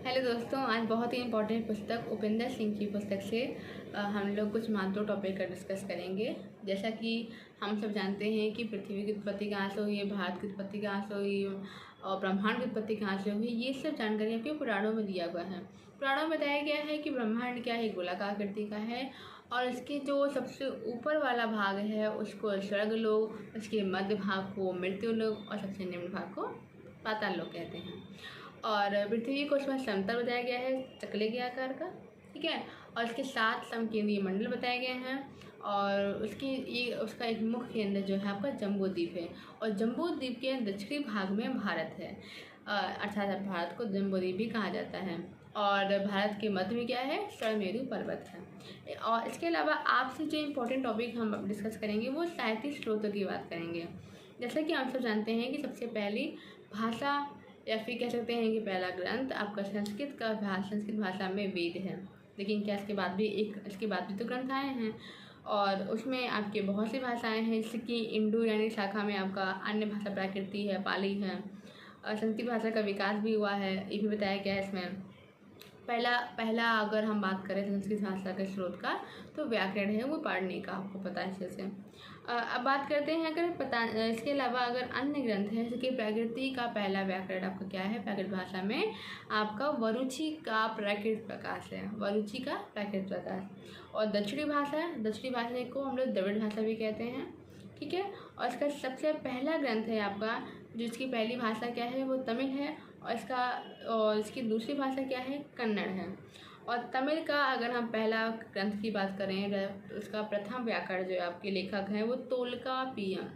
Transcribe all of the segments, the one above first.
Hello दोस्तों, आज बहुत ही इम्पोर्टेंट पुस्तक उपेंद्र सिंह की पुस्तक से हम लोग कुछ मात्र टॉपिक का डिस्कस करेंगे। जैसा कि हम सब जानते हैं कि पृथ्वी की उत्पत्ति कहाँ से हुई है, भारत की उत्पत्ति कहाँ से हुई और ब्रह्मांड की उत्पत्ति कहाँ से हुई, ये सब जानकारी आपके पुराणों में दिया हुआ है। पुराणों में बताया गया है कि ब्रह्मांड क्या है, गोलाकार आकृति का है और इसके जो सबसे ऊपर वाला भाग है उसको स्वर्ग लोक, उसके मध्य भाग को मृत्यु लोक और सबसे निम्न भाग को पाताल लोक कहते हैं। और पृथ्वी को उसमें समतल बताया गया है, चकले के आकार का, ठीक है। और इसके 7 समकेंद्रीय मंडल बताए गए हैं और उसका एक मुख्य केंद्र जो है आपका जम्बू द्वीप है और जम्बू द्वीप के दक्षिणी भाग में भारत है, अर्थात भारत को जम्बू द्वीप भी कहा जाता है। और भारत के मध्य में क्या है, स्वरमेरु पर्वत है। और इसके अलावा आपसे जो इम्पोर्टेंट टॉपिक हम डिस्कस करेंगे वो साहित्यिक स्रोतों की बात करेंगे। जैसा कि हम सब जानते हैं कि सबसे पहली भाषा या फिर कह सकते हैं कि पहला ग्रंथ आपका संस्कृत भाषा में वेद है। लेकिन क्या इसके बाद भी तो ग्रंथ आए हैं और उसमें आपके बहुत सी भाषाएं हैं, जैसे कि इंडो यानी शाखा में आपका अन्य भाषा प्राकृति है, पाली है। और संस्कृत भाषा का विकास भी हुआ है, ये भी बताया गया है इसमें। पहला अगर हम बात करें संस्कृत भाषा के स्रोत का तो व्याकरण है, वो पाणिनि का, आपको पता है अच्छे से। अब बात करते हैं इसके अलावा अगर अन्य ग्रंथ हैं, जैसे कि प्रकृति का पहला व्याकरण आपका क्या है, प्राकृत भाषा में आपका वरुचि का प्राकृत प्रकाश है, वरुचि का प्राकृत प्रकाश। और दक्षिणी भाषा को हम लोग द्रविड़ भाषा भी कहते हैं, ठीक है। और इसका सबसे पहला ग्रंथ है आपका, जिसकी पहली भाषा क्या है वो तमिल है और इसकी दूसरी भाषा क्या है, कन्नड़ है। और तमिल का अगर हम पहला ग्रंथ की बात करें तो उसका प्रथम व्याकरण जो आपके लेखक हैं वो तोल्काप्पियम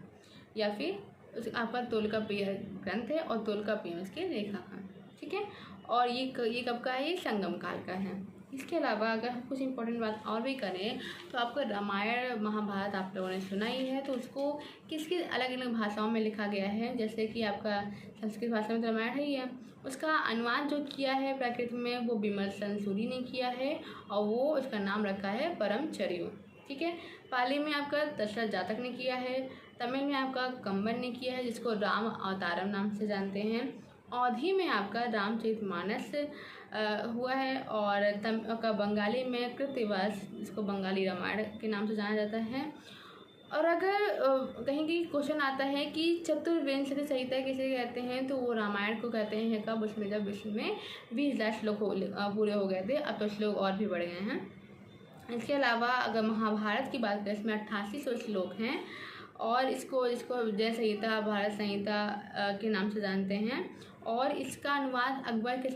या फिर आपका तोल्काप्पिय ग्रंथ है और तोल्काप्पियम इसके लेखक हैं, ठीक है। और ये कब का है, ये संगम काल का है। इसके अलावा अगर हम कुछ इम्पोर्टेंट बात और भी करें तो आपका रामायण महाभारत आप लोगों ने सुना ही है, तो उसको किस अलग अलग भाषाओं में लिखा गया है। जैसे कि आपका संस्कृत भाषा में तो रामायण ही है, उसका अनुवाद जो किया है प्राकृत में वो विमर्शन सूरी ने किया है और वो उसका नाम रखा है परमचर्यो, ठीक है। पाली में आपका दशरथ जातक ने किया है, तमिल में आपका कंबन ने किया है जिसको राम अवतारम नाम से जानते हैं, अवधी में आपका रामचरितमानस हुआ है और बंगाली में कृतवास जिसको बंगाली रामायण के नाम से जाना जाता है। और अगर कहीं की क्वेश्चन आता है कि चतुर्विंशति संहिता किसे कहते हैं, तो वो रामायण को कहते हैं कब, उसमें जब विश्व में 20,000 श्लोक पूरे हो गए थे, अब तो श्लोक और भी बढ़ गए हैं। इसके अलावा अगर महाभारत की बात करें इसमें 8800 श्लोक हैं और इसको विजय संहिता, भारत संहिता के नाम से जानते हैं। और इसका अनुवाद अकबर के